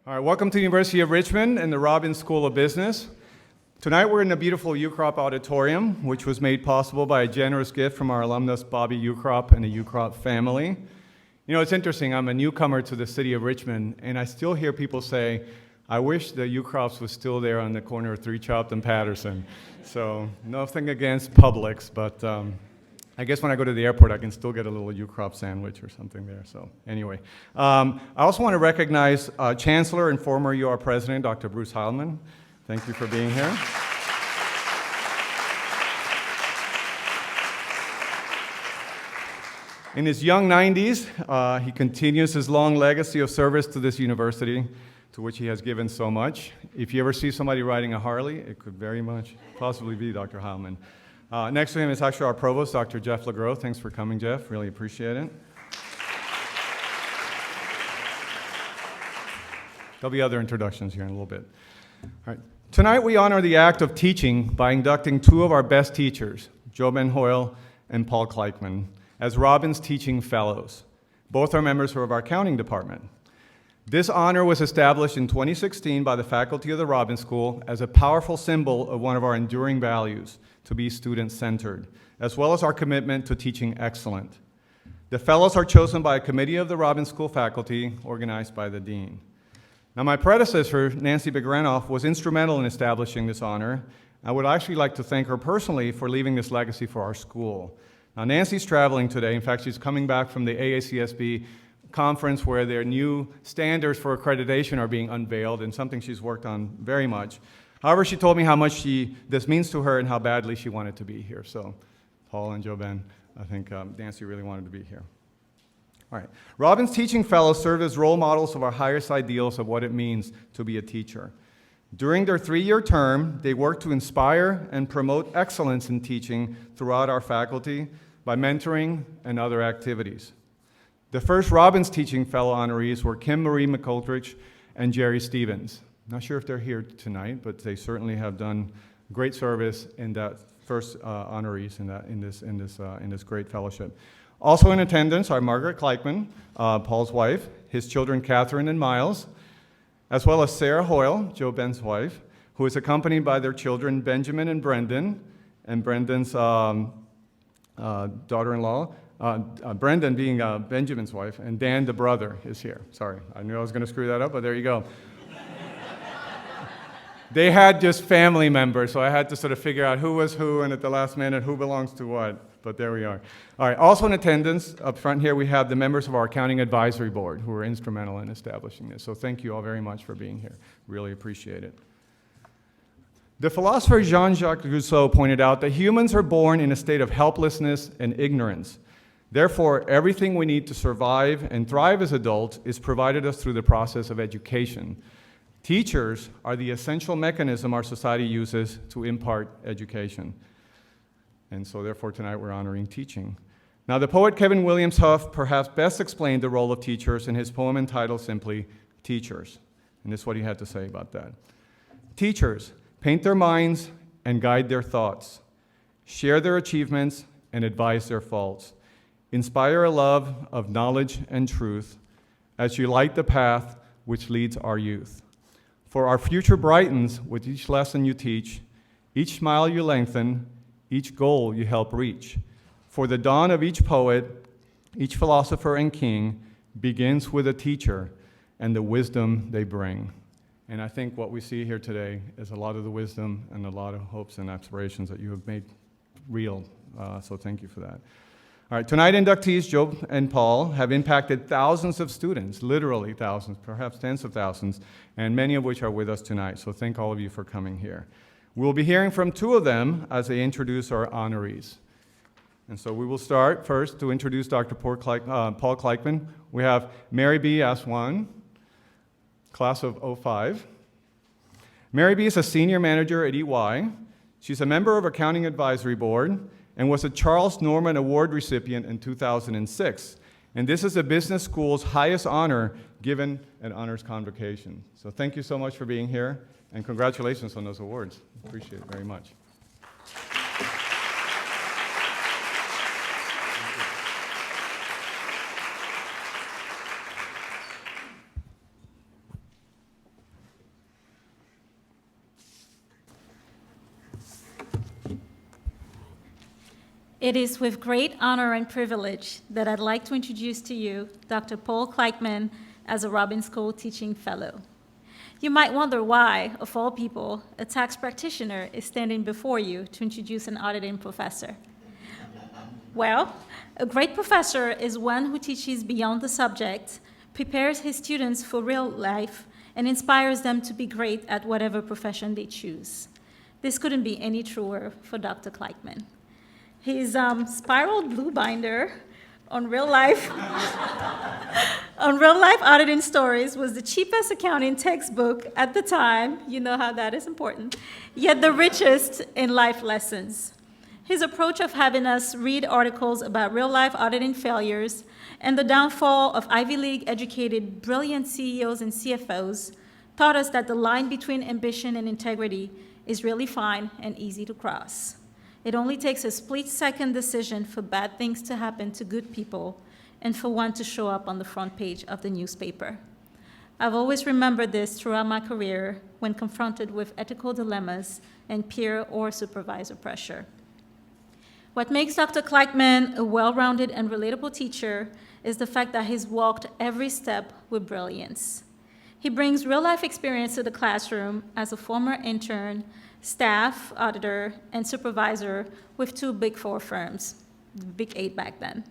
All right, welcome to the University of Richmond and the Robbins School of Business. Tonight we're in the beautiful UCROP auditorium, which was made possible by a generous gift from our alumnus Bobby UCROP and the UCROP family. You know, it's interesting, I'm a newcomer to the city of Richmond, and I still hear people say, I wish the UCROPs was still there on the corner of 3 Chopt and Patterson. So, nothing against Publix, but I guess when I go to the airport, I can still get a little UCROP sandwich or something there. So anyway, I also want to recognize Chancellor and former UR President, Dr. Bruce Holloman. Thank you for being here. In his young 90s, he continues his long legacy of service to this university, to which he has given so much. If you ever see somebody riding a Harley, it could very much possibly be Dr. Holloman. Next to him is actually our provost, Dr. Jeff LeGros. Thanks for coming, Jeff. Really appreciate it. There'll be other introductions here in a little bit. All right. Tonight we honor the act of teaching by inducting 2 of our best teachers, JoBen Hoyle and Paul Clikeman, as Robbins Teaching Fellows. Both are members of our accounting department. This honor was established in 2016 by the faculty of the Robbins School as a powerful symbol of one of our enduring values, to be student-centered, as well as our commitment to teaching excellent. The fellows are chosen by a committee of the Robbins School faculty, organized by the dean. Now, my predecessor, Nancy Begranoff, was instrumental in establishing this honor. I would actually like to thank her personally for leaving this legacy for our school. Now, Nancy's traveling today. In fact, she's coming back from the AACSB conference where their new standards for accreditation are being unveiled, and something she's worked on very much. However, she told me how much this means to her and how badly she wanted to be here. So, Paul and JoBen, I think Nancy really wanted to be here. All right. Robbins Teaching Fellows serve as role models of our highest ideals of what it means to be a teacher. During their 3-year term, they work to inspire and promote excellence in teaching throughout our faculty by mentoring and other activities. The first Robbins Teaching Fellow honorees were Kim Marie McColdrich and Jerry Stevens. Not sure if they're here tonight, but they certainly have done great service in that first honorees in this great fellowship. Also in attendance are Margaret Kleitman, Paul's wife, his children Catherine and Miles, as well as Sarah Hoyle, JoBen's wife, who is accompanied by their children Benjamin and Brendan's daughter-in-law, Brendan being Benjamin's wife, and Dan, the brother, is here. Sorry, I knew I was going to screw that up, but there you go. They had just family members, so I had to sort of figure out who was who, and at the last minute, who belongs to what. But there we are. All right, also in attendance up front here, we have the members of our Accounting Advisory Board who were instrumental in establishing this. So thank you all very much for being here. Really appreciate it. The philosopher Jean-Jacques Rousseau pointed out that humans are born in a state of helplessness and ignorance. Therefore, everything we need to survive and thrive as adults is provided us through the process of education. Teachers are the essential mechanism our society uses to impart education. And so therefore tonight we're honoring teaching. Now the poet Kevin Williams Huff perhaps best explained the role of teachers in his poem entitled simply, Teachers. And this is what he had to say about that. Teachers paint their minds and guide their thoughts, share their achievements and advise their faults, inspire a love of knowledge and truth as you light the path which leads our youth. For our future brightens with each lesson you teach, each smile you lengthen, each goal you help reach. For the dawn of each poet, each philosopher and king begins with a teacher and the wisdom they bring. And I think what we see here today is a lot of the wisdom and a lot of hopes and aspirations that you have made real. So thank you for that. All right, tonight inductees, Joe and Paul, have impacted thousands of students, literally thousands, perhaps tens of thousands, and many of which are with us tonight. So thank all of you for coming here. We'll be hearing from 2 of them as they introduce our honorees. And so we will start first to introduce Dr. Paul Kleitman. We have Mary B. Aswan, class of 05. Mary B. is a senior manager at EY. She's a member of Accounting Advisory Board and was a Charles Norman Award recipient in 2006. And this is the business school's highest honor given at honors convocation. So thank you so much for being here, and congratulations on those awards. Appreciate it very much. It is with great honor and privilege that I'd like to introduce to you Dr. Paul Clikeman as a Robbins School Teaching Fellow. You might wonder why, of all people, a tax practitioner is standing before you to introduce an auditing professor. Well, a great professor is one who teaches beyond the subject, prepares his students for real life, and inspires them to be great at whatever profession they choose. This couldn't be any truer for Dr. Kleitman. His spiral blue binder on real life auditing stories was the cheapest accounting textbook at the time. You know how that is important, yet the richest in life lessons. His approach of having us read articles about real-life auditing failures and the downfall of Ivy League-educated brilliant CEOs and CFOs taught us that the line between ambition and integrity is really fine and easy to cross. It only takes a split-second decision for bad things to happen to good people and for one to show up on the front page of the newspaper. I've always remembered this throughout my career when confronted with ethical dilemmas and peer or supervisor pressure. What makes Dr. Kleitman a well-rounded and relatable teacher is the fact that he's walked every step with brilliance. He brings real-life experience to the classroom as a former intern, staff, auditor, and supervisor with 2 Big 4 firms, the Big 8 back then.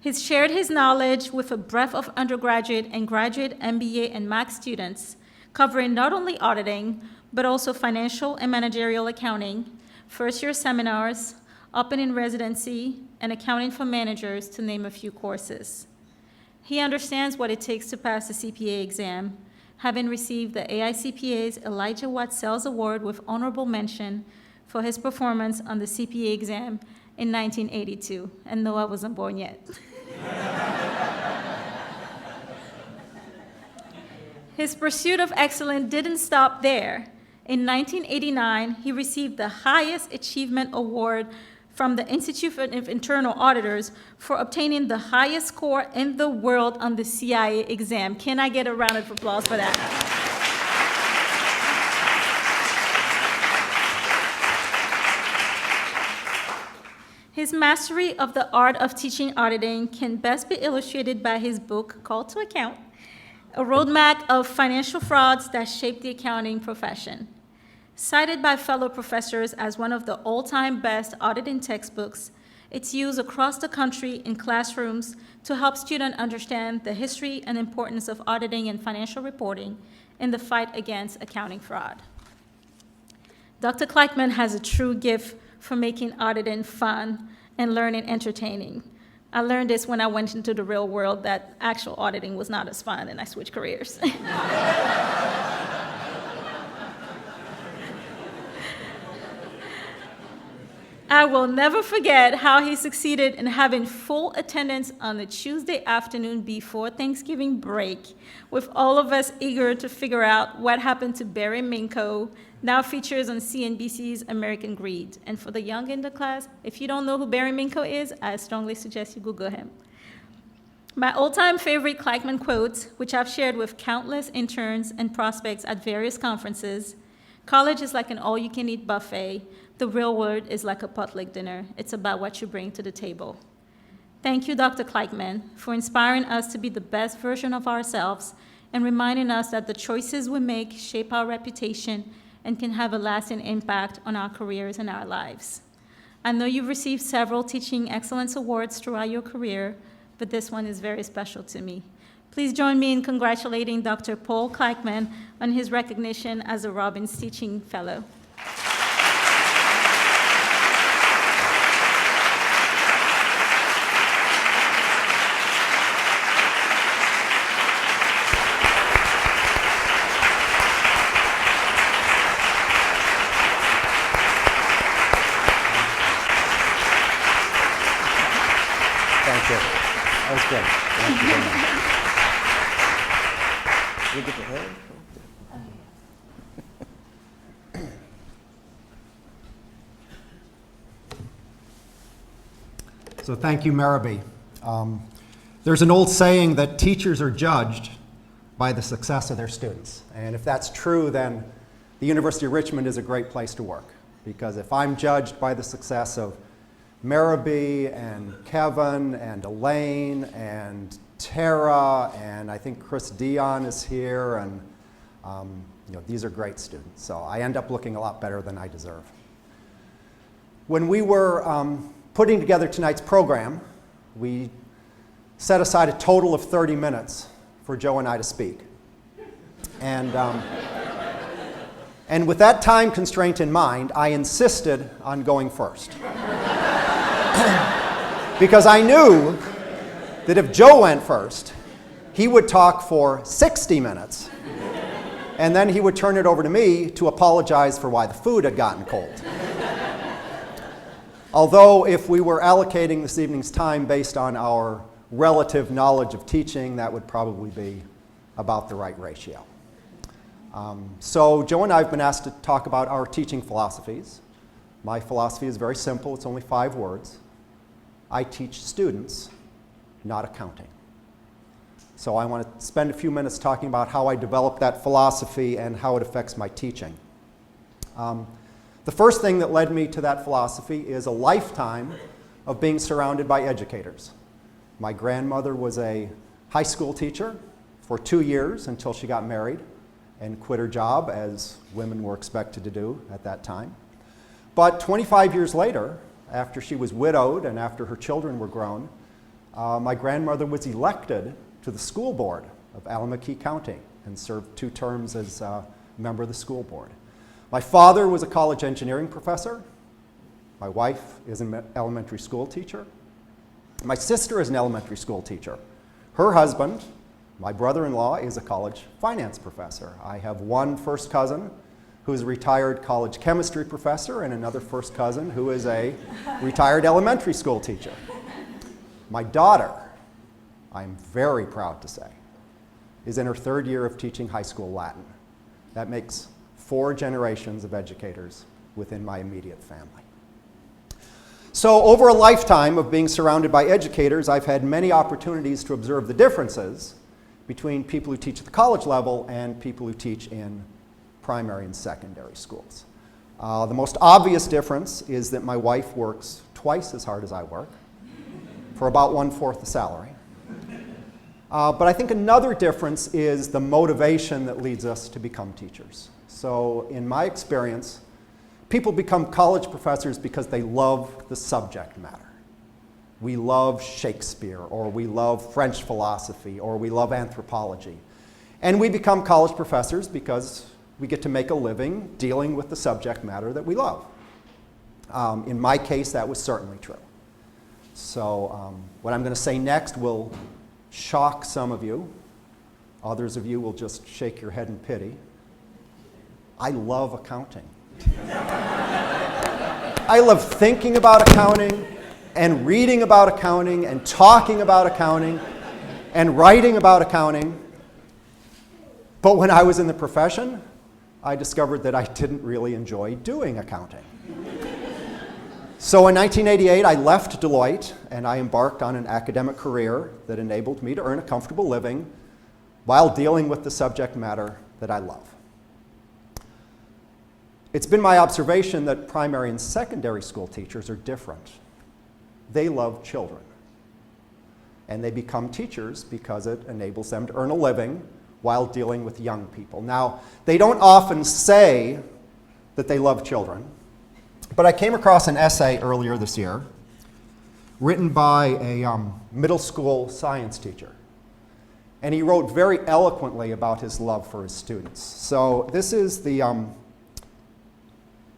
He's shared his knowledge with a breadth of undergraduate and graduate MBA and max students, covering not only auditing, but also financial and managerial accounting, first-year seminars, opening residency, and accounting for managers, to name a few courses. He understands what it takes to pass the CPA exam, having received the AICPA's Elijah Watt Sales Award with honorable mention for his performance on the CPA exam in 1982. And no, I wasn't born yet. His pursuit of excellence didn't stop there. In 1989, he received the highest achievement award from the Institute of Internal Auditors for obtaining the highest score in the world on the CIA exam. Can I get a round of applause for that? His mastery of the art of teaching auditing can best be illustrated by his book, Call to Account, a roadmap of financial frauds that shaped the accounting profession. Cited by fellow professors as one of the all-time best auditing textbooks, it's used across the country in classrooms to help students understand the history and importance of auditing and financial reporting in the fight against accounting fraud. Dr. Kleitman has a true gift for making auditing fun and learning entertaining. I learned this when I went into the real world, that actual auditing was not as fun, and I switched careers. I will never forget how he succeeded in having full attendance on a Tuesday afternoon before Thanksgiving break, with all of us eager to figure out what happened to Barry Minko, now features on CNBC's American Greed. And for the young in the class, if you don't know who Barry Minko is, I strongly suggest you Google him. My all-time favorite Kleitman quote, which I've shared with countless interns and prospects at various conferences: college is like an all-you-can-eat buffet. The real world is like a potluck dinner. It's about what you bring to the table. Thank you, Dr. Kleitman, for inspiring us to be the best version of ourselves and reminding us that the choices we make shape our reputation and can have a lasting impact on our careers and our lives. I know you've received several teaching excellence awards throughout your career, but this one is very special to me. Please join me in congratulating Dr. Paul Clikeman on his recognition as a Robbins Teaching Fellow. Thank you. That was good. Thank you very much. We get the head? So thank you, Marabee. There's an old saying that teachers are judged by the success of their students. And if that's true, then the University of Richmond is a great place to work. Because if I'm judged by the success of Marabee and Kevin and Elaine and Tara, and I think Chris Dion is here, and these are great students. So I end up looking a lot better than I deserve. When we were putting together tonight's program, we set aside a total of 30 minutes for Joe and I to speak. And with that time constraint in mind, I insisted on going first. Because I knew that if Joe went first, he would talk for 60 minutes, and then he would turn it over to me to apologize for why the food had gotten cold. Although if we were allocating this evening's time based on our relative knowledge of teaching, that would probably be about the right ratio. So Joe and I have been asked to talk about our teaching philosophies. My philosophy is very simple. It's only 5 words. I teach students, not accounting. So I want to spend a few minutes talking about how I developed that philosophy and how it affects my teaching. The first thing that led me to that philosophy is a lifetime of being surrounded by educators. My grandmother was a high school teacher for 2 years until she got married and quit her job, as women were expected to do at that time. But 25 years later, after she was widowed and after her children were grown, my grandmother was elected to the school board of Alameda County and served 2 terms as a member of the school board. My father was a college engineering professor. My wife is an elementary school teacher. My sister is an elementary school teacher. Her husband, my brother-in-law, is a college finance professor. I have one first cousin who's a retired college chemistry professor and another first cousin who is a retired elementary school teacher. My daughter, I'm very proud to say, is in her 3rd year of teaching high school Latin. That makes 4 generations of educators within my immediate family. So over a lifetime of being surrounded by educators, I've had many opportunities to observe the differences between people who teach at the college level and people who teach in primary and secondary schools. The most obvious difference is that my wife works twice as hard as I work for about 1/4 the salary. But I think another difference is the motivation that leads us to become teachers. So in my experience, people become college professors because they love the subject matter. We love Shakespeare, or we love French philosophy, or we love anthropology. And we become college professors because we get to make a living dealing with the subject matter that we love. In my case, that was certainly true. So what I'm going to say next will shock some of you. Others of you will just shake your head in pity. I love accounting. I love thinking about accounting and reading about accounting and talking about accounting and writing about accounting. But when I was in the profession, I discovered that I didn't really enjoy doing accounting. So in 1988, I left Deloitte and I embarked on an academic career that enabled me to earn a comfortable living while dealing with the subject matter that I love. It's been my observation that primary and secondary school teachers are different. They love children. And they become teachers because it enables them to earn a living while dealing with young people. Now, they don't often say that they love children, but I came across an essay earlier this year written by a middle school science teacher. And he wrote very eloquently about his love for his students. So this is the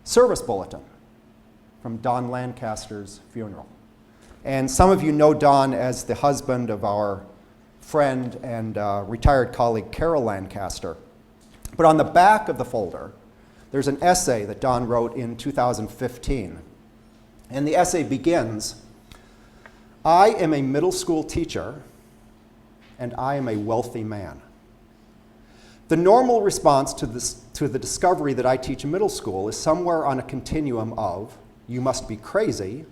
service bulletin from Don Lancaster's funeral. And some of you know Don as the husband of our friend and retired colleague Carol Lancaster. But on the back of the folder, there's an essay that Don wrote in 2015. And the essay begins, "I am a middle school teacher, and I am a wealthy man." The normal response to the discovery that I teach middle school is somewhere on a continuum of, "You must be crazy,"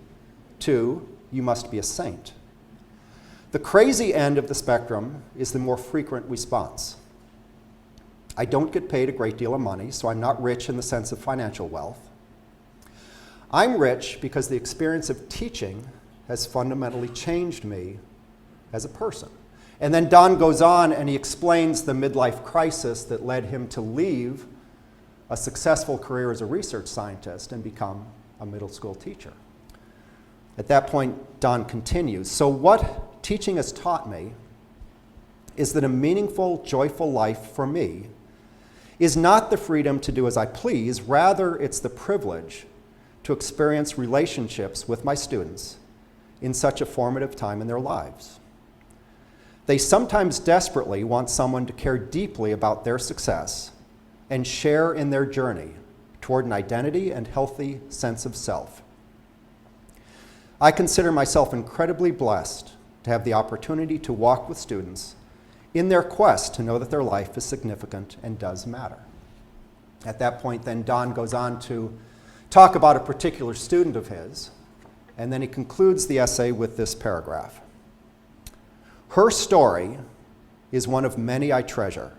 to, "You must be a saint." The crazy end of the spectrum is the more frequent response. "I don't get paid a great deal of money, so I'm not rich in the sense of financial wealth. I'm rich because the experience of teaching has fundamentally changed me as a person. And then Don goes on and he explains the midlife crisis that led him to leave a successful career as a research scientist and become a middle school teacher. At that point, Don continues, so what teaching has taught me is that a meaningful, joyful life for me is not the freedom to do as I please, rather it's the privilege to experience relationships with my students in such a formative time in their lives. They sometimes desperately want someone to care deeply about their success and share in their journey toward an identity and healthy sense of self. I consider myself incredibly blessed to have the opportunity to walk with students in their quest to know that their life is significant and does matter. At that point, then, Don goes on to talk about a particular student of his, and then he concludes the essay with this paragraph. Her story is one of many I treasure.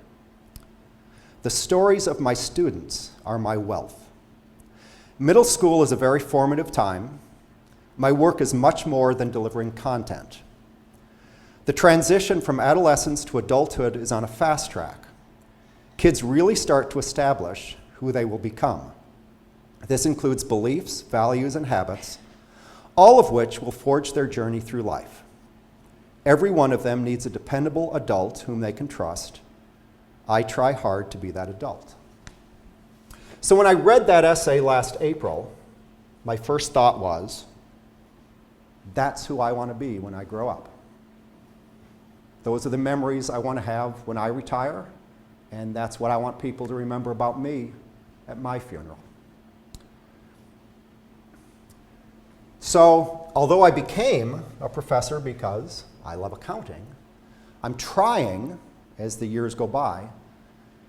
The stories of my students are my wealth. Middle school is a very formative time. My work is much more than delivering content. The transition from adolescence to adulthood is on a fast track. Kids really start to establish who they will become. This includes beliefs, values, and habits, all of which will forge their journey through life. Every one of them needs a dependable adult whom they can trust. I try hard to be that adult. So when I read that essay last April, my first thought was, that's who I want to be when I grow up. Those are the memories I want to have when I retire, and that's what I want people to remember about me at my funeral. So, although I became a professor because I love accounting, I'm trying, as the years go by,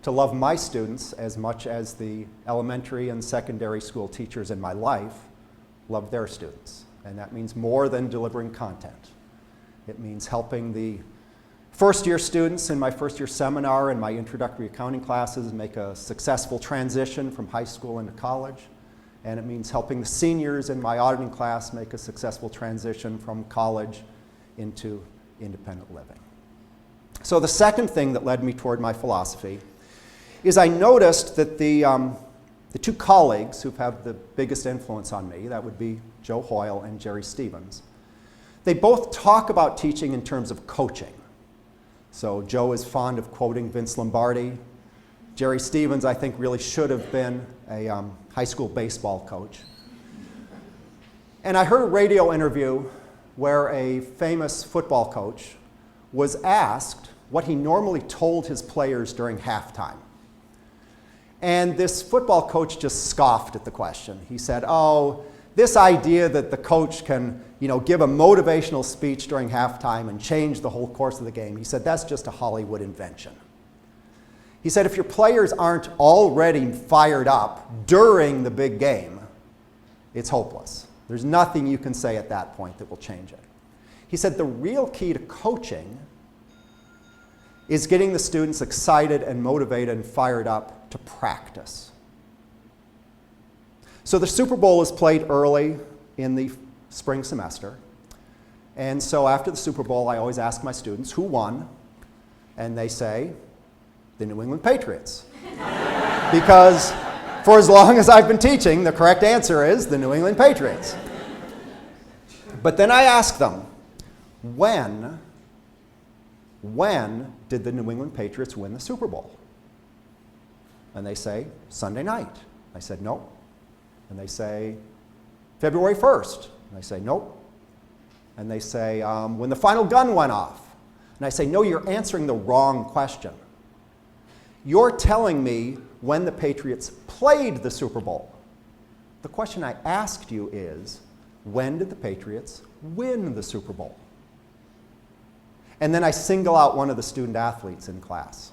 to love my students as much as the elementary and secondary school teachers in my life love their students. And that means more than delivering content. It means helping the first-year students in my first-year seminar and my introductory accounting classes make a successful transition from high school into college. And it means helping the seniors in my auditing class make a successful transition from college into independent living. So the second thing that led me toward my philosophy is I noticed that the two colleagues who've had the biggest influence on me, that would be Joe Hoyle and Jerry Stevens, they both talk about teaching in terms of coaching. So Joe is fond of quoting Vince Lombardi. Jerry Stevens, I think, really should have been a high school baseball coach. And I heard a radio interview where a famous football coach was asked what he normally told his players during halftime. And this football coach just scoffed at the question. He said, oh, this idea that the coach can, give a motivational speech during halftime and change the whole course of the game, he said, that's just a Hollywood invention. He said, if your players aren't already fired up during the big game, it's hopeless. There's nothing you can say at that point that will change it. He said, the real key to coaching is getting the students excited and motivated and fired up to practice. So the Super Bowl is played early in the spring semester. And so after the Super Bowl, I always ask my students, who won? And they say, the New England Patriots. Because for as long as I've been teaching, the correct answer is the New England Patriots. But then I ask them, when did the New England Patriots win the Super Bowl? And they say, Sunday night. I said, nope. And they say, February 1st. And I say, nope. And they say, when the final gun went off. And I say, no, you're answering the wrong question. You're telling me when the Patriots played the Super Bowl. The question I asked you is, when did the Patriots win the Super Bowl? And then I single out one of the student athletes in class.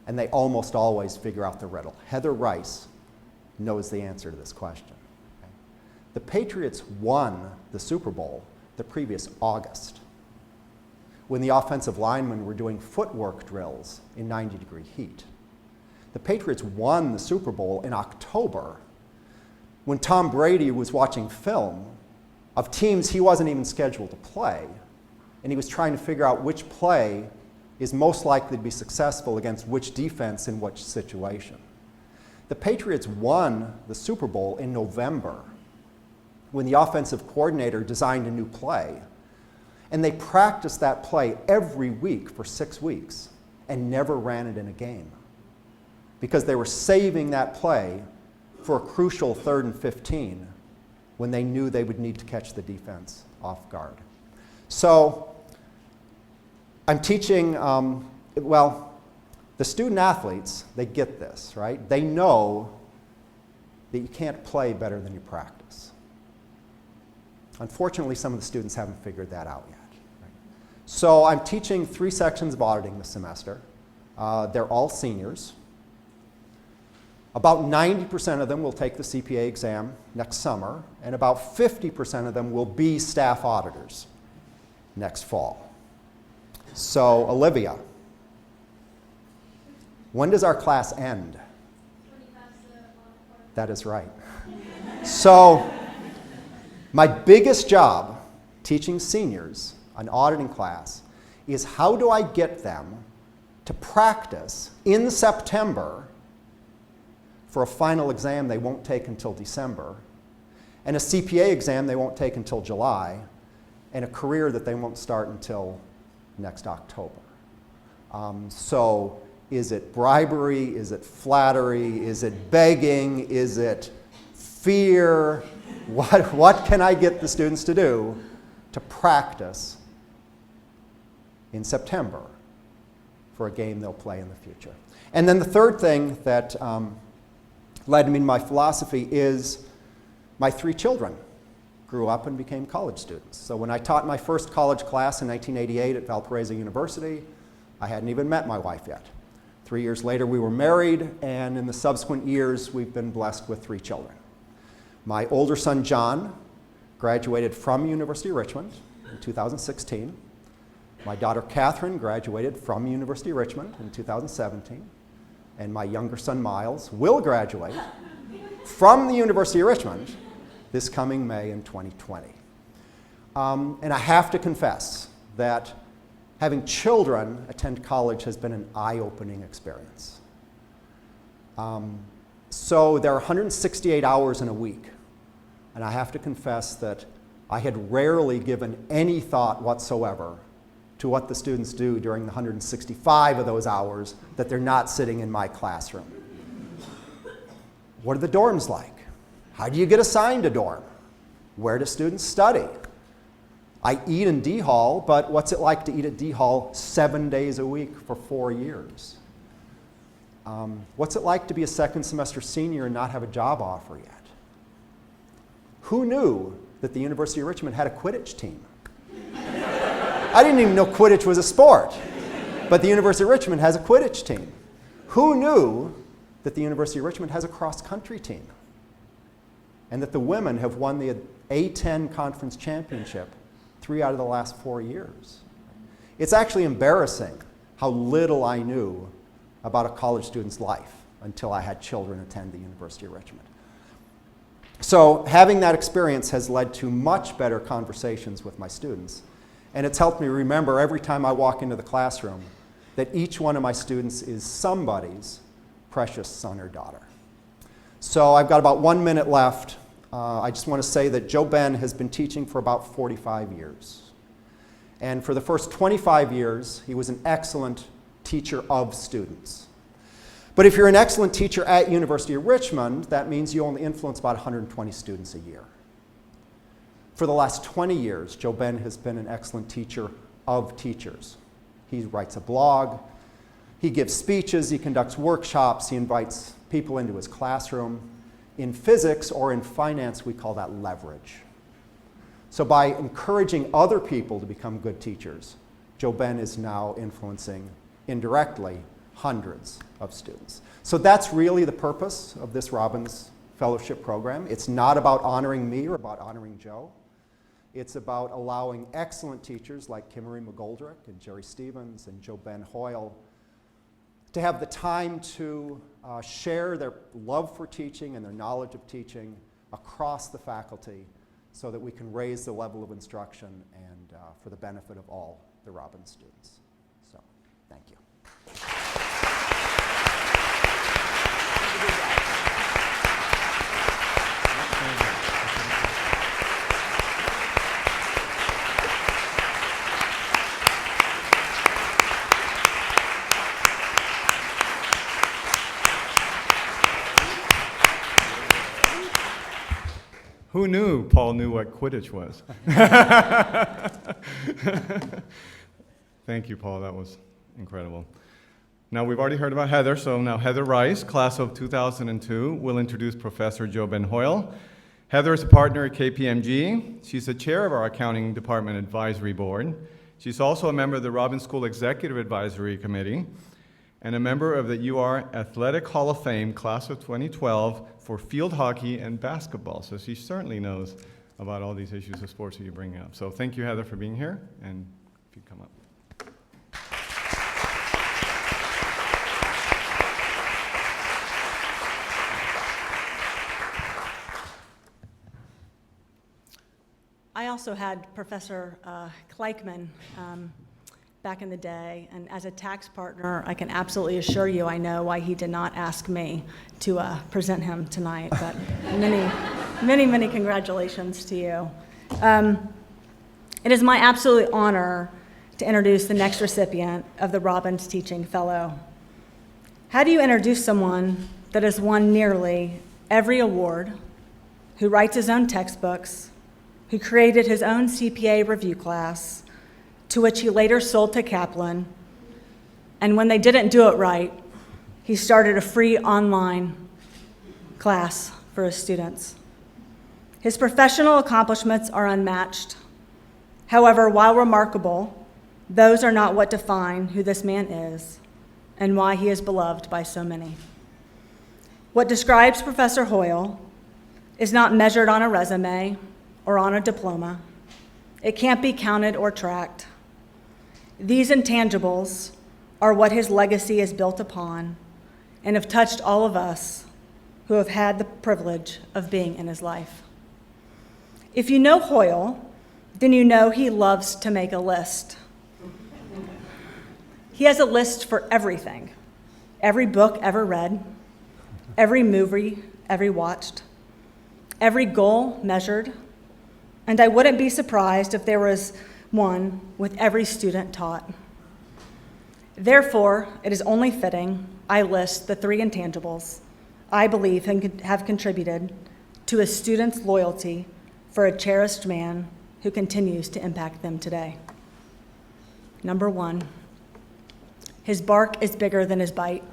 And they almost always figure out the riddle. Heather Rice knows the answer to this question. Okay? The Patriots won the Super Bowl the previous August, when the offensive linemen were doing footwork drills in 90-degree heat. The Patriots won the Super Bowl in October when Tom Brady was watching film of teams he wasn't even scheduled to play, and he was trying to figure out which play is most likely to be successful against which defense in which situation. The Patriots won the Super Bowl in November when the offensive coordinator designed a new play, and they practiced that play every week for 6 weeks and never ran it in a game because they were saving that play for a crucial 3rd and 15 when they knew they would need to catch the defense off guard. So I'm teaching, the student athletes, they get this, right? They know that you can't play better than you practice. Unfortunately, some of the students haven't figured that out yet. Right? So I'm teaching 3 sections of auditing this semester. They're all seniors. About 90% of them will take the CPA exam next summer, and about 50% of them will be staff auditors next fall. So, Olivia, when does our class end? That is right. So, my biggest job teaching seniors an auditing class is how do I get them to practice in September for a final exam they won't take until December, and a CPA exam they won't take until July, and a career that they won't start until next October. So is it bribery? Is it flattery? Is it begging? Is it fear? What can I get the students to do to practice in September for a game they'll play in the future? And then the third thing that led me to my philosophy is my 3 children grew up and became college students. So when I taught my first college class in 1988 at Valparaiso University, I hadn't even met my wife yet. 3 years later, we were married, and in the subsequent years, we've been blessed with 3 children. My older son, John, graduated from University of Richmond in 2016. My daughter, Catherine, graduated from University of Richmond in 2017. And my younger son, Miles, will graduate from the University of Richmond this coming May in 2020. And I have to confess that having children attend college has been an eye-opening experience. So there are 168 hours in a week, and I have to confess that I had rarely given any thought whatsoever to what the students do during the 165 of those hours that they're not sitting in my classroom. What are the dorms like? How do you get assigned a dorm? Where do students study? I eat in D Hall, but what's it like to eat at D Hall 7 days a week for 4 years? What's it like to be a second semester senior and not have a job offer yet? Who knew that the University of Richmond had a Quidditch team? I didn't even know Quidditch was a sport, but the University of Richmond has a Quidditch team. Who knew that the University of Richmond has a cross-country team? And that the women have won the A10 conference championship 3 out of the last 4 years. It's actually embarrassing how little I knew about a college student's life until I had children attend the University of Richmond. So having that experience has led to much better conversations with my students. And it's helped me remember every time I walk into the classroom that each one of my students is somebody's precious son or daughter. So I've got about 1 minute left. I just want to say that Joe Ben has been teaching for about 45 years. And for the first 25 years, he was an excellent teacher of students. But if you're an excellent teacher at University of Richmond, that means you only influence about 120 students a year. For the last 20 years, Joe Ben has been an excellent teacher of teachers. He writes a blog, he gives speeches, he conducts workshops, he invites people into his classroom. In physics or in finance, we call that leverage. So by encouraging other people to become good teachers, Joe Ben is now influencing indirectly hundreds of students. So that's really the purpose of this Robbins Fellowship program. It's not about honoring me or about honoring Joe. It's about allowing excellent teachers like Kimmery McGoldrick and Jerry Stevens and Joe Ben Hoyle to have the time to share their love for teaching and their knowledge of teaching across the faculty so that we can raise the level of instruction and for the benefit of all the Robbins students. So, thank you. Who knew Paul knew what Quidditch was? Thank you, Paul. That was incredible. Now, we've already heard about Heather, so now Heather Rice, class of 2002, will introduce Professor Joe Ben Hoyle. Heather is a partner at KPMG. She's the chair of our Accounting Department Advisory Board. She's also a member of the Robbins School Executive Advisory Committee and a member of the UR Athletic Hall of Fame, class of 2012, for field hockey and basketball. So she certainly knows about all these issues of sports that you bring up. So thank you, Heather, for being here, and if you come up. I also had Professor Kleitman back in the day, and as a tax partner, I can absolutely assure you I know why he did not ask me to present him tonight, but many congratulations to you. It is my absolute honor to introduce the next recipient of the Robbins Teaching Fellow. How do you introduce someone that has won nearly every award, who writes his own textbooks, who created his own CPA review class, to which he later sold to Kaplan, and when they didn't do it right, he started a free online class for his students. His professional accomplishments are unmatched. However, while remarkable, those are not what define who this man is and why he is beloved by so many. What describes Professor Hoyle is not measured on a resume or on a diploma. It can't be counted or tracked. These intangibles are what his legacy is built upon and have touched all of us who have had the privilege of being in his life. If you know Hoyle, then you know he loves to make a list. He has a list for everything, every book ever read, every movie ever watched, every goal measured, and I wouldn't be surprised if there was one with every student taught. Therefore, it is only fitting I list the three intangibles I believe have contributed to a student's loyalty for a cherished man who continues to impact them today. Number one, his bark is bigger than his bite.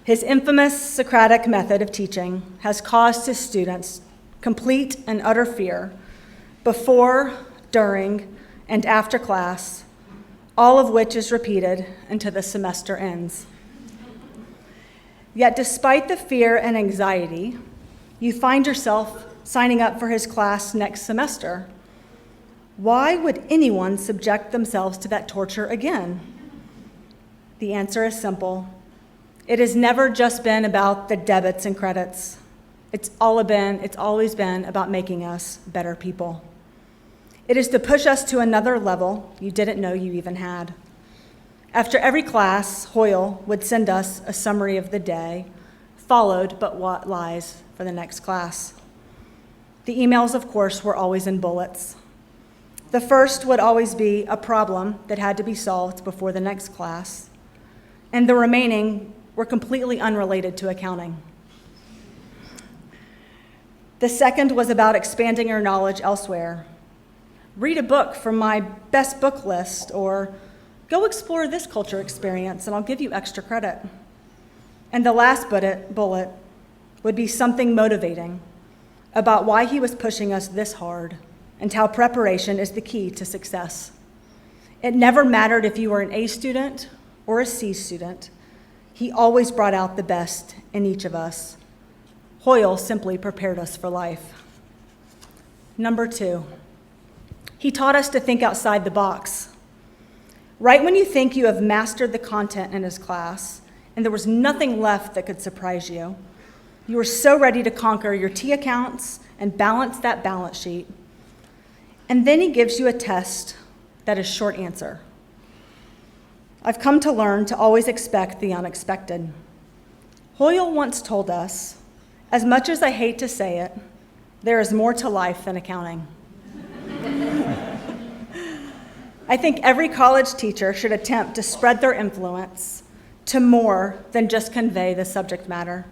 His infamous Socratic method of teaching has caused his students complete and utter fear before, during, and after class, all of which is repeated until the semester ends. Yet despite the fear and anxiety, you find yourself signing up for his class next semester. Why would anyone subject themselves to that torture again? The answer is simple. It has never just been about the debits and credits. It's always been about making us better people. It is to push us to another level you didn't know you even had. After every class, Hoyle would send us a summary of the day, followed but what lies for the next class. The emails, of course, were always in bullets. The first would always be a problem that had to be solved before the next class, and the remaining were completely unrelated to accounting. The second was about expanding your knowledge elsewhere. Read a book from my best book list, or go explore this culture experience and I'll give you extra credit. And the last bullet would be something motivating about why he was pushing us this hard and how preparation is the key to success. It never mattered if you were an A student or a C student. He always brought out the best in each of us. Hoyle simply prepared us for life. Number two, he taught us to think outside the box. Right when you think you have mastered the content in his class and there was nothing left that could surprise you. You were so ready to conquer your T accounts and balance that balance sheet. And then he gives you a test that is short answer. I've come to learn to always expect the unexpected. Hoyle once told us, as much as I hate to say it, there is more to life than accounting. I think every college teacher should attempt to spread their influence to more than just convey the subject matter.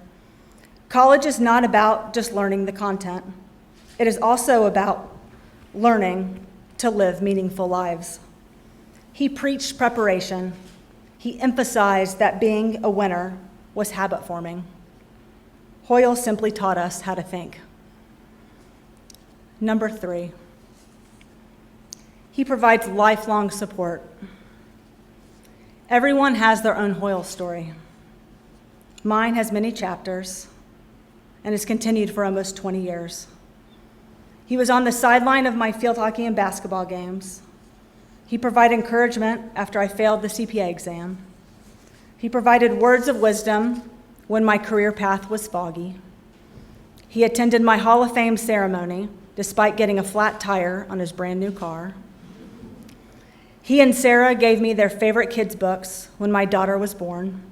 College is not about just learning the content. It is also about learning to live meaningful lives. He preached preparation. He emphasized that being a winner was habit forming. Hoyle simply taught us how to think. Number 3, he provides lifelong support. Everyone has their own Hoyle story. Mine has many chapters and has continued for almost 20 years. He was on the sideline of my field hockey and basketball games. He provided encouragement after I failed the CPA exam. He provided words of wisdom when my career path was foggy. He attended my Hall of Fame ceremony despite getting a flat tire on his brand new car. He and Sarah gave me their favorite kids' books when my daughter was born.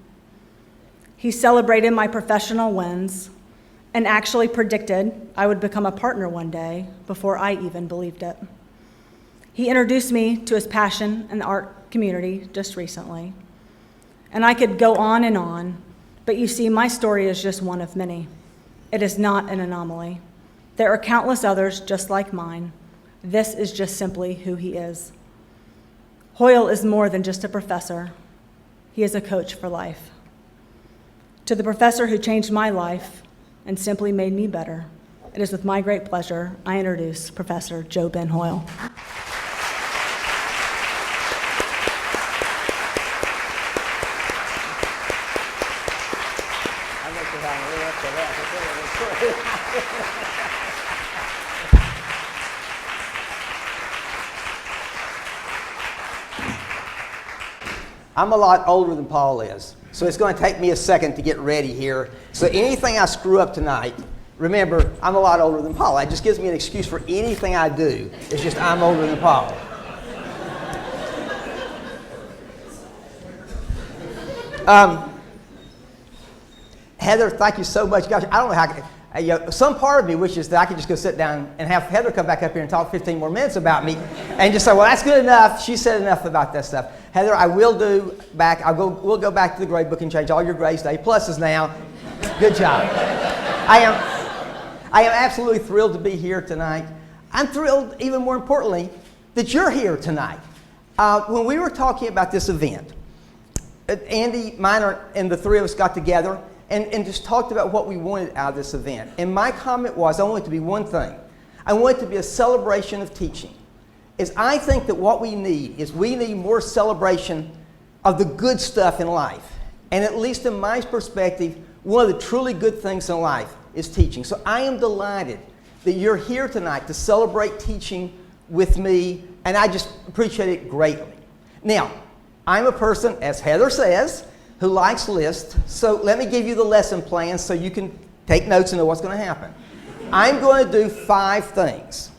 He celebrated my professional wins and actually predicted I would become a partner one day before I even believed it. He introduced me to his passion in the art community just recently. And I could go on, but you see, my story is just one of many. It is not an anomaly. There are countless others just like mine. This is just simply who he is. Hoyle is more than just a professor. He is a coach for life. To the professor who changed my life and simply made me better, it is with my great pleasure I introduce Professor Joe Ben Hoyle. I'm a lot older than Paul is, so it's going to take me a second to get ready here. So anything I screw up tonight, remember, I'm a lot older than Paul. That just gives me an excuse for anything I do. It's just I'm older than Paul. Heather, thank you so much. Gosh, I don't know how some part of me wishes that I could just go sit down and have Heather come back up here and talk 15 more minutes about me and just say, well, that's good enough. She said enough about that stuff. Heather, I will do back. We'll go back to the grade book and change all your grades to A+s now. Good job. I am absolutely thrilled to be here tonight. I'm thrilled, even more importantly, that you're here tonight. When we were talking about this event, Andy, Minor, and the three of us got together and just talked about what we wanted out of this event. And my comment was, I want it to be one thing. I want it to be a celebration of teaching. I think that what we need is we need more celebration of the good stuff in life. And at least in my perspective, one of the truly good things in life is teaching. So I am delighted that you're here tonight to celebrate teaching with me, and I just appreciate it greatly. Now, I'm a person, as Heather says, who likes lists, so let me give you the lesson plan so you can take notes and know what's going to happen. I'm going to do 5 things.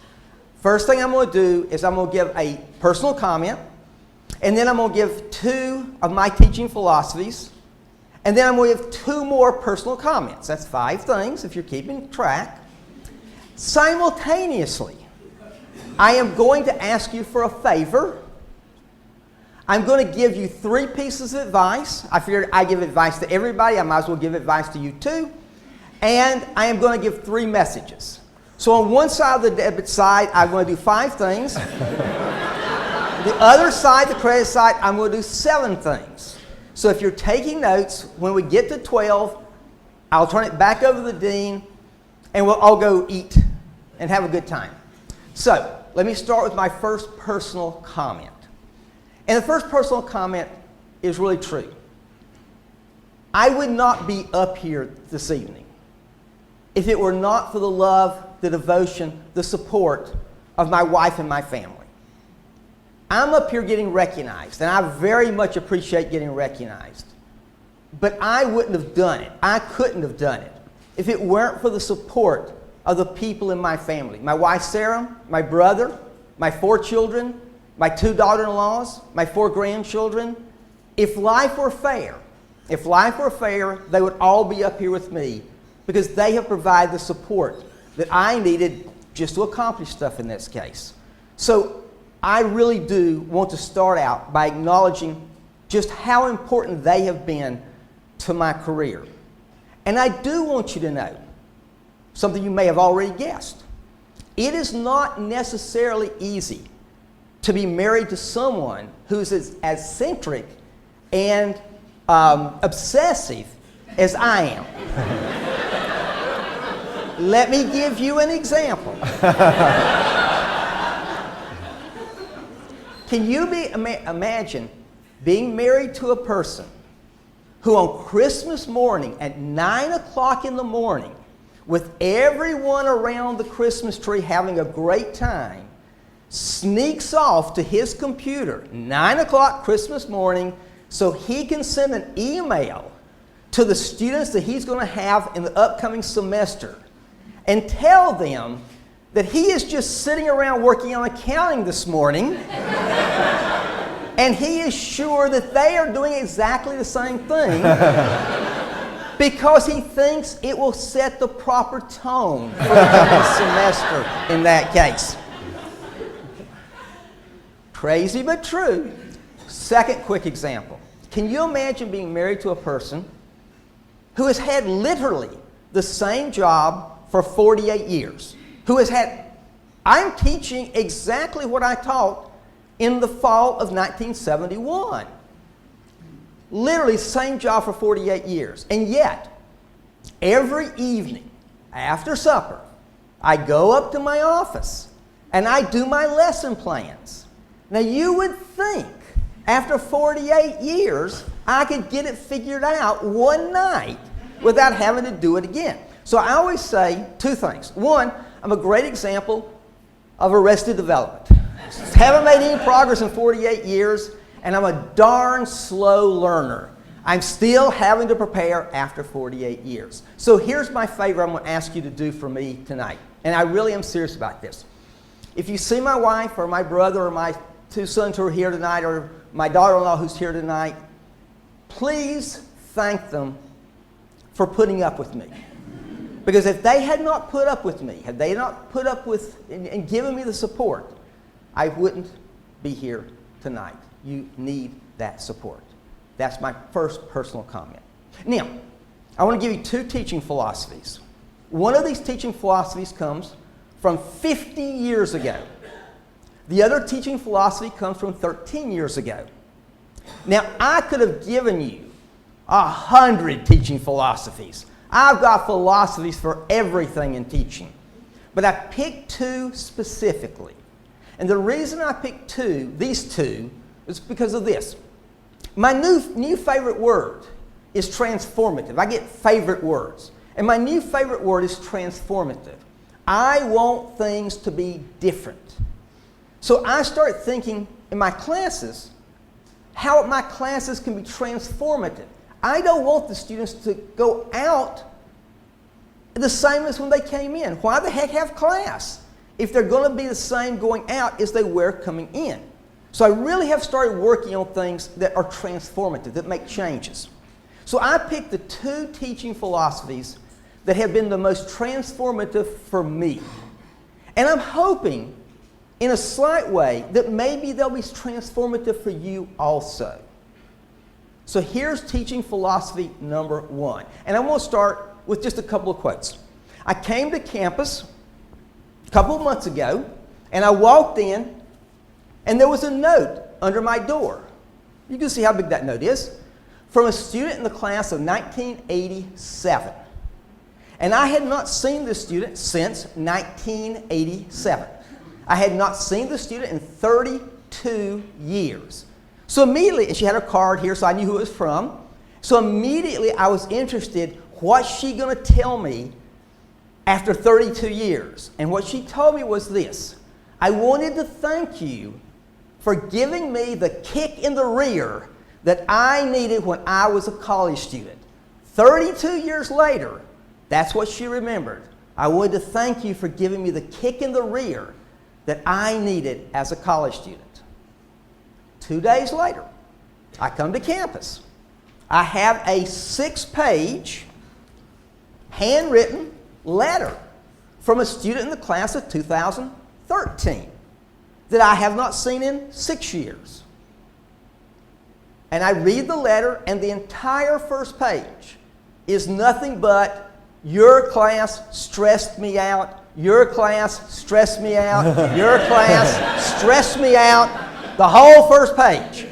First thing I'm going to do is I'm going to give a personal comment, and then I'm going to give 2 of my teaching philosophies, and then I'm going to give 2 more personal comments. That's 5 things, if you're keeping track. Simultaneously, I am going to ask you for a favor. I'm going to give you 3 pieces of advice. I figured I give advice to everybody. I might as well give advice to you too. And I am going to give 3 messages. So on one side of the debit side, I'm going to do 5 things. The other side, the credit side, I'm going to do 7 things. So if you're taking notes, when we get to 12, I'll turn it back over to the dean, and we'll all go eat and have a good time. So let me start with my first personal comment. And the first personal comment is really true. I would not be up here this evening if it were not for the love, the devotion, the support of my wife and my family. I'm up here getting recognized, and I very much appreciate getting recognized. but I wouldn't have done it. I couldn't have done it if it weren't for the support of the people in my family. My wife, Sarah, my brother, my 4 children, my 2 daughter-in-laws, my 4 grandchildren. If life were fair, they would all be up here with me because they have provided the support that I needed just to accomplish stuff in this case. So I really do want to start out by acknowledging just how important they have been to my career. And I do want you to know something you may have already guessed. It is not necessarily easy to be married to someone who's as eccentric and obsessive as I am. Let me give you an example. Can you imagine being married to a person who on Christmas morning at 9 o'clock in the morning, with everyone around the Christmas tree having a great time, sneaks off to his computer, 9 o'clock Christmas morning, so he can send an email to the students that he's going to have in the upcoming semester and tell them that he is just sitting around working on accounting this morning and he is sure that they are doing exactly the same thing because he thinks it will set the proper tone for the coming semester in that case. Crazy but true. Second quick example. Can you imagine being married to a person who has had literally the same job for 48 years? I'm teaching exactly what I taught in the fall of 1971. Literally same job for 48 years. And yet, every evening after supper, I go up to my office and I do my lesson plans. Now you would think after 48 years, I could get it figured out one night without having to do it again. So I always say 2 things. One, I'm a great example of arrested development. Haven't made any progress in 48 years, and I'm a darn slow learner. I'm still having to prepare after 48 years. So here's my favor I'm going to ask you to do for me tonight, and I really am serious about this. If you see my wife or my brother or my 2 sons who are here tonight or my daughter-in-law who's here tonight, please thank them for putting up with me. Because if they had not put up with me, had they not put up with and given me the support, I wouldn't be here tonight. You need that support. That's my first personal comment. Now, I want to give you 2 teaching philosophies. One of these teaching philosophies comes from 50 years ago. The other teaching philosophy comes from 13 years ago. Now, I could have given you 100 teaching philosophies. I've got philosophies for everything in teaching. But I picked 2 specifically. And the reason I picked these two, is because of this. My new favorite word is transformative. I get favorite words. And my new favorite word is transformative. I want things to be different. So I start thinking in my classes, how my classes can be transformative. I don't want the students to go out the same as when they came in. Why the heck have class if they're going to be the same going out as they were coming in? So I really have started working on things that are transformative, that make changes. So I picked the 2 teaching philosophies that have been the most transformative for me. And I'm hoping, in a slight way, that maybe they'll be transformative for you also. So here's teaching philosophy number 1. And I'm going to start with just a couple of quotes. I came to campus a couple of months ago, and I walked in, and there was a note under my door. You can see how big that note is. From a student in the class of 1987. And I had not seen this student since 1987. I had not seen the student in 32 years. So immediately, and she had her card here, so I knew who it was from. So immediately I was interested, what's she going to tell me after 32 years? And what she told me was this: I wanted to thank you for giving me the kick in the rear that I needed when I was a college student. 32 years later, that's what she remembered. I wanted to thank you for giving me the kick in the rear that I needed as a college student. 2 days later, I come to campus. I have a 6-page handwritten letter from a student in the class of 2013 that I have not seen in 6 years. And I read the letter, and the entire first page is nothing but, your class stressed me out, your class stressed me out, your class stressed me out, the whole first page.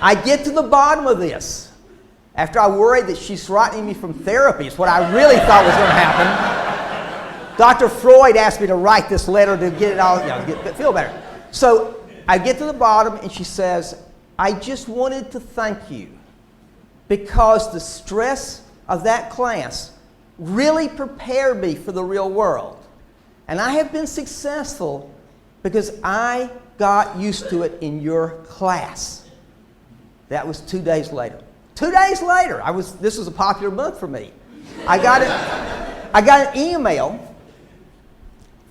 I get to the bottom of this after I worried that she's writing me from therapy, is what I really thought was going to happen. Dr. Freud asked me to write this letter to get it all, feel better. So I get to the bottom, and she says, I just wanted to thank you because the stress of that class really prepared me for the real world. And I have been successful because I got used to it in your class. That was 2 days later. 2 days later, this was a popular month for me. I got an email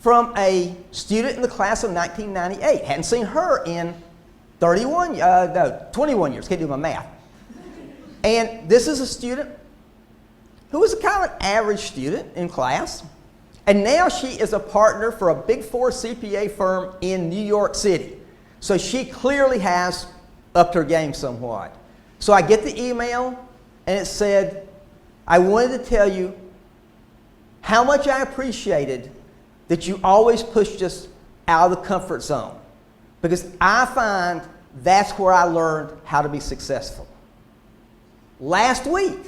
from a student in the class of 1998. Hadn't seen her in 21 years. Can't do my math. And this is a student who was a kind of an average student in class. And now she is a partner for a Big Four CPA firm in New York City. So she clearly has upped her game somewhat. So I get the email, and it said, I wanted to tell you how much I appreciated that you always pushed us out of the comfort zone, because I find that's where I learned how to be successful. Last week,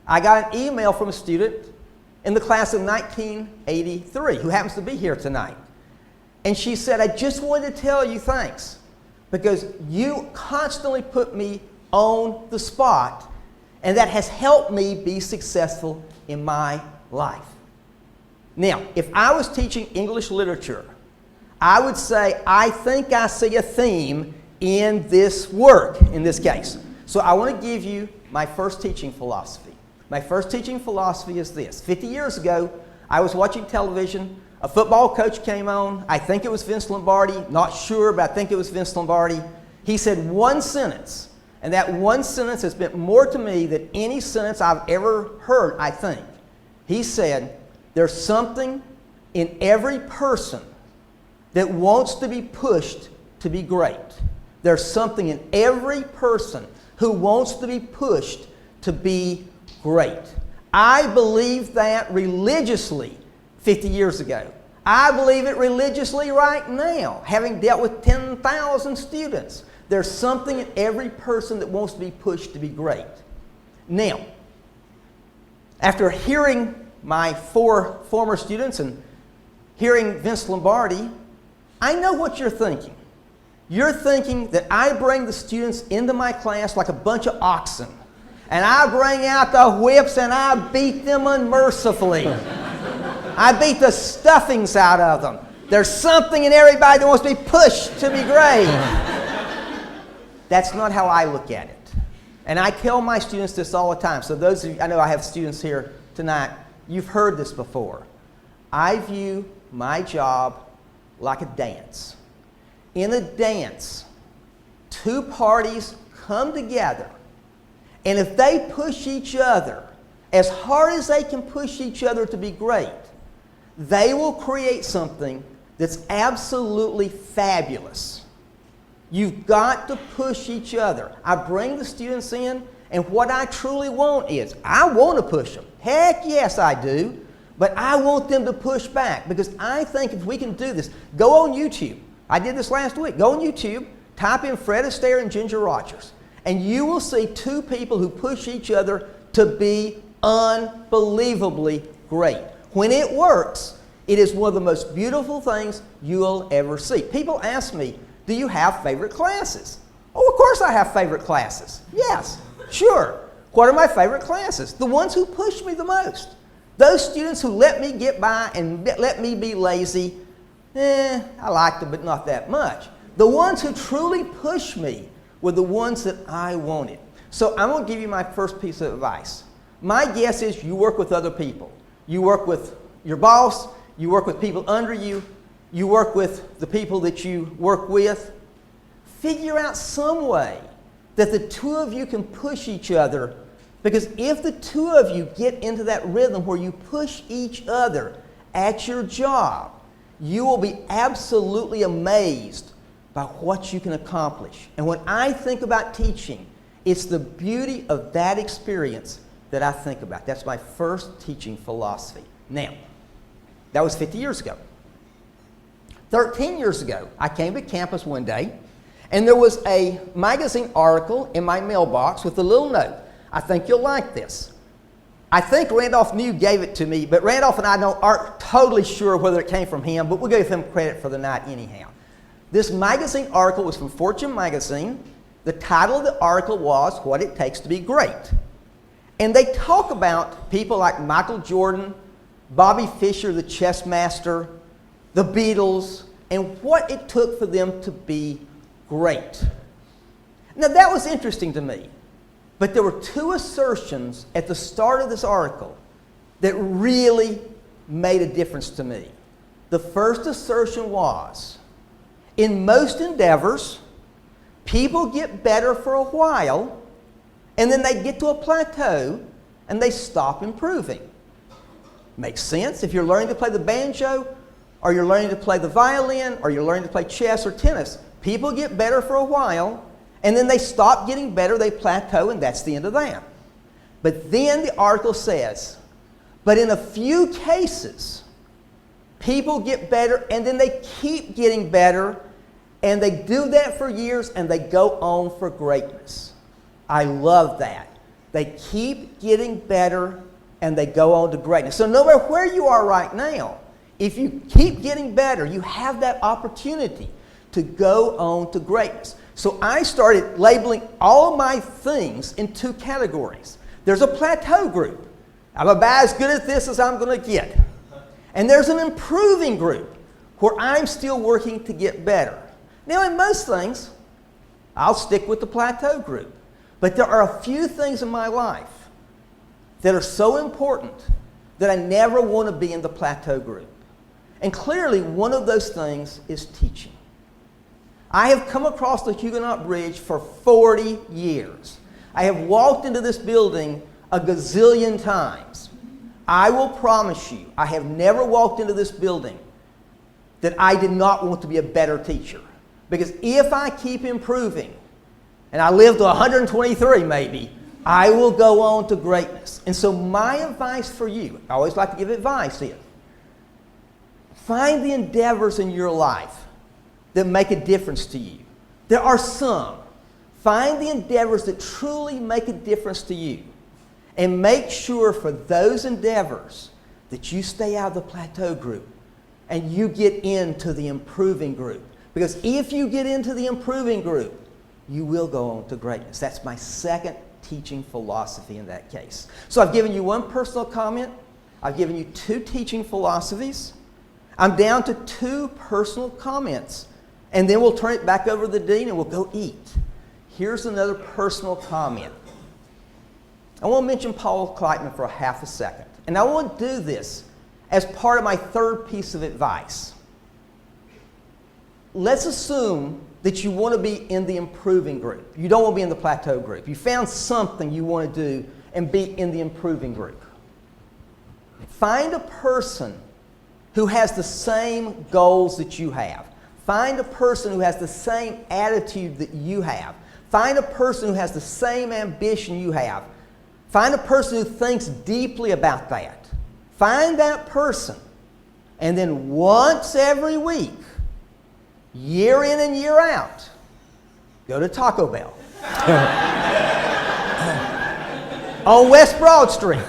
I got an email from a student in the class of 1983 who happens to be here tonight. And she said, I just wanted to tell you thanks because you constantly put me on the spot, and that has helped me be successful in my life. Now, if I was teaching English literature, I would say, I think I see a theme in this work, in this case. So I want to give you my first teaching philosophy. My first teaching philosophy is this. 50 years ago, I was watching television. A football coach came on. I think it was Vince Lombardi. Not sure, but I think it was Vince Lombardi. He said one sentence, and that one sentence has meant more to me than any sentence I've ever heard, I think. He said, there's something in every person that wants to be pushed to be great. There's something in every person who wants to be pushed to be great. I believed that religiously 50 years ago. I believe it religiously right now, having dealt with 10,000 students. There's something in every person that wants to be pushed to be great. Now, after hearing my 4 former students and hearing Vince Lombardi, I know what you're thinking. You're thinking that I bring the students into my class like a bunch of oxen, and I bring out the whips and I beat them unmercifully. I beat the stuffings out of them. There's something in everybody that wants to be pushed to be great. That's not how I look at it. And I tell my students this all the time. So those of you, I know I have students here tonight, you've heard this before. I view my job like a dance. In a dance, 2 parties come together, and if they push each other as hard as they can push each other to be great, they will create something that's absolutely fabulous. You've got to push each other. I bring the students in, and what I truly want is, I want to push them. Heck yes, I do. But I want them to push back, because I think if we can do this, go on YouTube. I did this last week. Go on YouTube, type in Fred Astaire and Ginger Rogers, and you will see 2 people who push each other to be unbelievably great. When it works, it is one of the most beautiful things you'll ever see. People ask me, do you have favorite classes? Oh, of course I have favorite classes. Yes, sure. What are my favorite classes? The ones who push me the most. Those students who let me get by and let me be lazy, I like them, but not that much. The ones who truly push me were the ones that I wanted. So I'm going to give you my first piece of advice. My guess is you work with other people. You work with your boss, you work with people under you, you work with the people that you work with. Figure out some way that the two of you can push each other, because if the two of you get into that rhythm where you push each other at your job, you will be absolutely amazed by what you can accomplish. And when I think about teaching, it's the beauty of that experience that I think about. That's my first teaching philosophy. Now, that was 50 years ago. 13 years ago, I came to campus one day, and there was a magazine article in my mailbox with a little note. I think you'll like this. I think Randolph New gave it to me, but Randolph and I aren't totally sure whether it came from him, but we'll give him credit for the night anyhow. This magazine article was from Fortune magazine. The title of the article was What It Takes to Be Great. And they talk about people like Michael Jordan, Bobby Fischer, the chess master, the Beatles, and what it took for them to be great. Now that was interesting to me, but there were two assertions at the start of this article that really made a difference to me. The first assertion was, in most endeavors, people get better for a while, and then they get to a plateau, and they stop improving. Makes sense. If you're learning to play the banjo, or you're learning to play the violin, or you're learning to play chess or tennis, people get better for a while, and then they stop getting better, they plateau, and that's the end of that. But then the article says, but in a few cases, people get better, and then they keep getting better, and they do that for years, and they go on for greatness. I love that. They keep getting better, and they go on to greatness. So no matter where you are right now, if you keep getting better, you have that opportunity to go on to greatness. So I started labeling all of my things in two categories. There's a plateau group. I'm about as good at this as I'm going to get. And there's an improving group where I'm still working to get better. Now, in most things, I'll stick with the plateau group. But there are a few things in my life that are so important that I never want to be in the plateau group. And clearly, one of those things is teaching. I have come across the Huguenot Bridge for 40 years. I have walked into this building a gazillion times. I will promise you, I have never walked into this building that I did not want to be a better teacher. Because if I keep improving, and I live to 123 maybe, I will go on to greatness. And so my advice for you, I always like to give advice here. Find the endeavors in your life that make a difference to you. There are some. Find the endeavors that truly make a difference to you. And make sure for those endeavors that you stay out of the plateau group and you get into the improving group. Because if you get into the improving group, you will go on to greatness. That's my second teaching philosophy in that case. So I've given you one personal comment. I've given you two teaching philosophies. I'm down to two personal comments. And then we'll turn it back over to the dean and we'll go eat. Here's another personal comment. I want to mention Paul Kleitman for a half a second. And I want to do this as part of my third piece of advice. Let's assume that you want to be in the improving group. You don't want to be in the plateau group. You found something you want to do and be in the improving group. Find a person who has the same goals that you have. Find a person who has the same attitude that you have. Find a person who has the same ambition you have. Find a person who thinks deeply about that. Find that person. And then once every week, year in and year out, go to Taco Bell. On West Broad Street.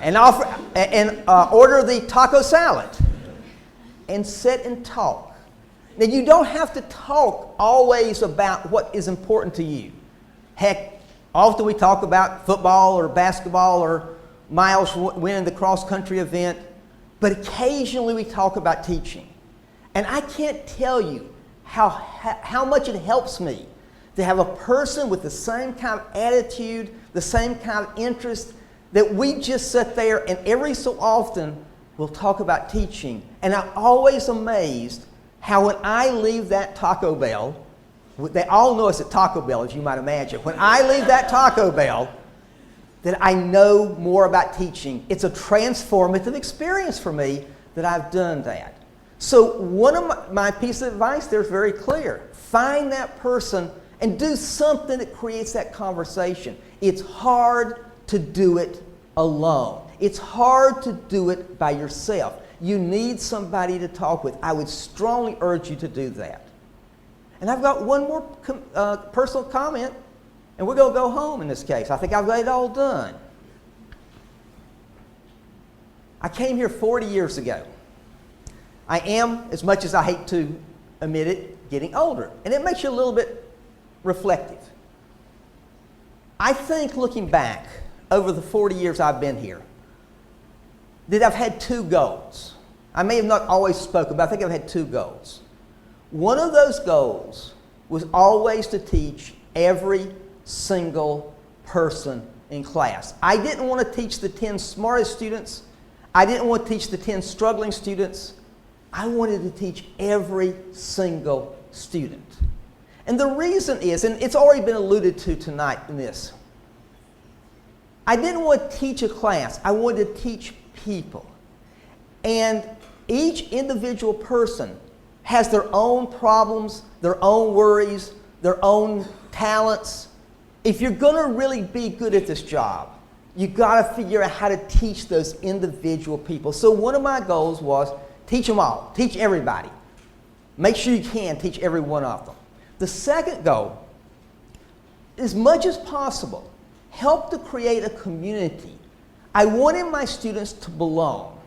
And order the taco salad. And sit and talk. Now, you don't have to talk always about what is important to you. Heck, often we talk about football or basketball or Miles winning the cross-country event, but occasionally we talk about teaching. And I can't tell you how much it helps me to have a person with the same kind of attitude, the same kind of interest, that we just sit there and every so often we'll talk about teaching. And I'm always amazed how when I leave that Taco Bell, they all know us at Taco Bell, as you might imagine. When I leave that Taco Bell, that I know more about teaching. It's a transformative experience for me that I've done that. So one of my piece of advice there is very clear. Find that person and do something that creates that conversation. It's hard to do it alone. It's hard to do it by yourself. You need somebody to talk with. I would strongly urge you to do that. And I've got one more personal comment, and we're going to go home in this case. I think I've got it all done. I came here 40 years ago. I am, as much as I hate to admit it, getting older. And it makes you a little bit reflective. I think looking back over the 40 years I've been here, that I've had two goals. I may have not always spoken, but I think I've had two goals. One of those goals was always to teach every single person in class. I didn't want to teach the 10 smartest students. I didn't want to teach the 10 struggling students. I wanted to teach every single student. And the reason is, and it's already been alluded to tonight in this, I didn't want to teach a class. I wanted to teach people. And each individual person has their own problems, their own worries, their own talents. If you're going to really be good at this job, you've got to figure out how to teach those individual people. So one of my goals was teach them all, teach everybody. Make sure you can teach every one of them. The second goal, as much as possible, help to create a community. I wanted my students to belong.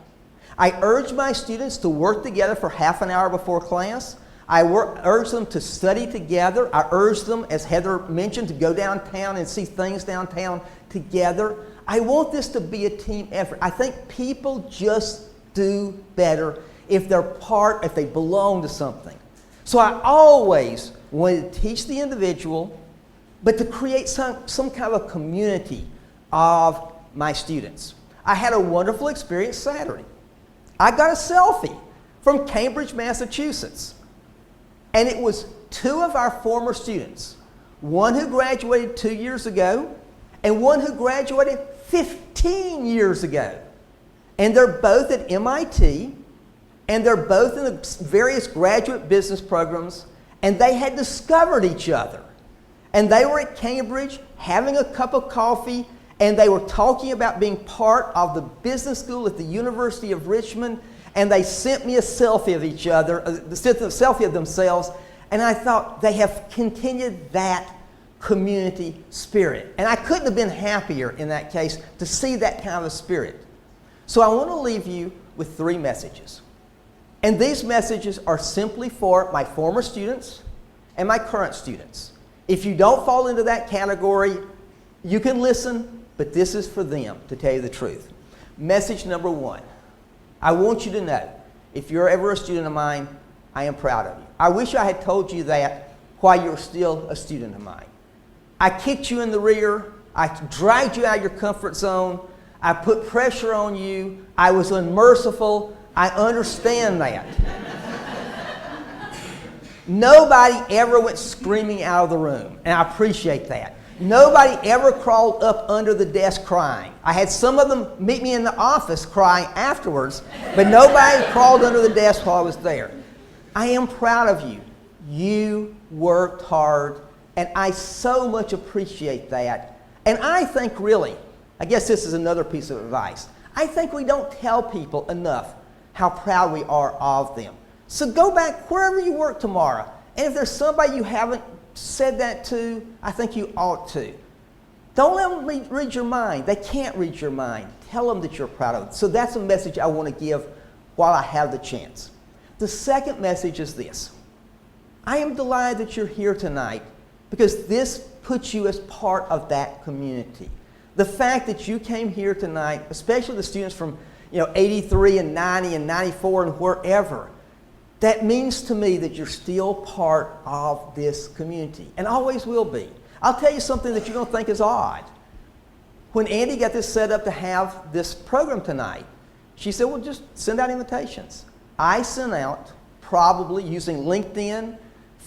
I urged my students to work together for half an hour before class. I urged them to study together. I urged them, as Heather mentioned, to go downtown and see things downtown together. I want this to be a team effort. I think people just do better if if they belong to something. So I always wanted to teach the individual, but to create some kind of a community of my students. I had a wonderful experience Saturday. I got a selfie from Cambridge, Massachusetts. And it was two of our former students, one who graduated 2 years ago and one who graduated 15 years ago. And they're both at MIT, and they're both in the various graduate business programs, and they had discovered each other. And they were at Cambridge having a cup of coffee, and they were talking about being part of the business school at the University of Richmond, and they sent me a selfie of each other, sent a selfie of themselves, and I thought they have continued that community spirit. And I couldn't have been happier in that case to see that kind of a spirit. So I want to leave you with 3 messages. And these messages are simply for my former students and my current students. If you don't fall into that category, you can listen, but this is for them, to tell you the truth. Message number 1. I want you to know, if you're ever a student of mine, I am proud of you. I wish I had told you that while you're still a student of mine. I kicked you in the rear. I dragged you out of your comfort zone. I put pressure on you. I was unmerciful. I understand that. Nobody ever went screaming out of the room, and I appreciate that. Nobody ever crawled up under the desk crying. I had some of them meet me in the office crying afterwards, but nobody crawled under the desk while I was there. I am proud of you. You worked hard, and I so much appreciate that. And I think really, I guess this is another piece of advice, I think we don't tell people enough how proud we are of them. So go back wherever you work tomorrow, and if there's somebody you haven't said that to, I think you ought to. Don't let them read your mind. They can't read your mind. Tell them that you're proud of them. So that's a message I want to give while I have the chance. The second message is this. I am delighted that you're here tonight because this puts you as part of that community. The fact that you came here tonight, especially the students from 83 and 90 and 94 and wherever, that means to me that you're still part of this community and always will be. I'll tell you something that you're going to think is odd. When Andy got this set up to have this program tonight, she said, well, just send out invitations. I sent out, probably using LinkedIn,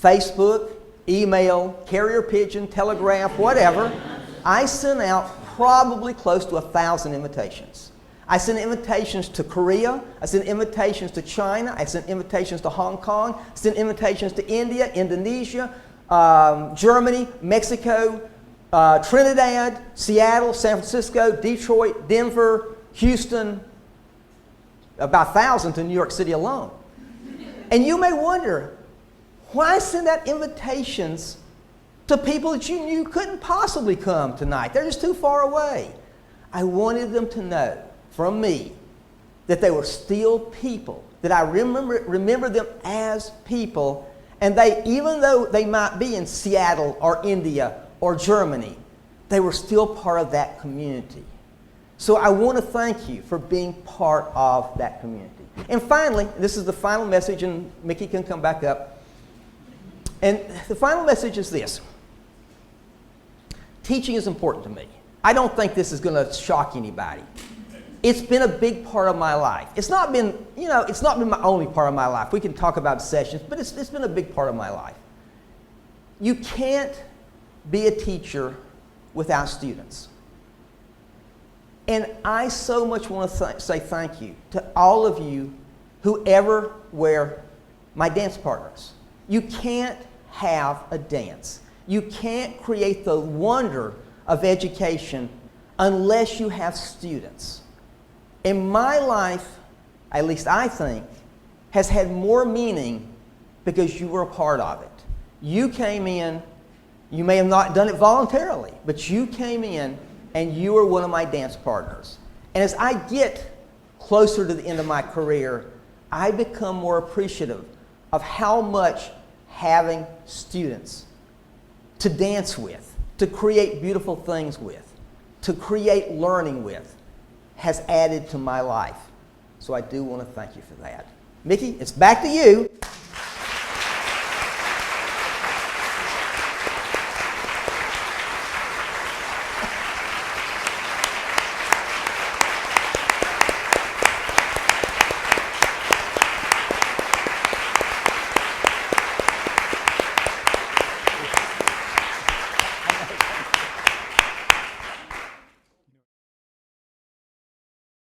Facebook, email, carrier pigeon, telegraph, whatever. I sent out probably close to 1,000 invitations. I sent invitations to Korea. I sent invitations to China. I sent invitations to Hong Kong. I sent invitations to India, Indonesia, Germany, Mexico, Trinidad, Seattle, San Francisco, Detroit, Denver, Houston, about 1,000 to New York City alone. And you may wonder, why send out invitations to people that you knew couldn't possibly come tonight? They're just too far away. I wanted them to know from me that they were still people, that I remember them as people, and they, even though they might be in Seattle or India or Germany, they were still part of that community. So I want to thank you for being part of that community. And finally, this is the final message, and Mickey can come back up. And the final message is this. Teaching is important to me. I don't think this is going to shock anybody. It's been a big part of my life. It's not been, it's not been my only part of my life. We can talk about sessions, but it's been a big part of my life. You can't be a teacher without students. And I so much want to say thank you to all of you who ever were my dance partners. You can't have a dance. You can't create the wonder of education unless you have students. And my life, at least I think, has had more meaning because you were a part of it. You came in, you may have not done it voluntarily, but you came in and you were one of my dance partners. And as I get closer to the end of my career, I become more appreciative of how much having students to dance with, to create beautiful things with, to create learning with, has added to my life. So I do want to thank you for that. Mickey, it's back to you.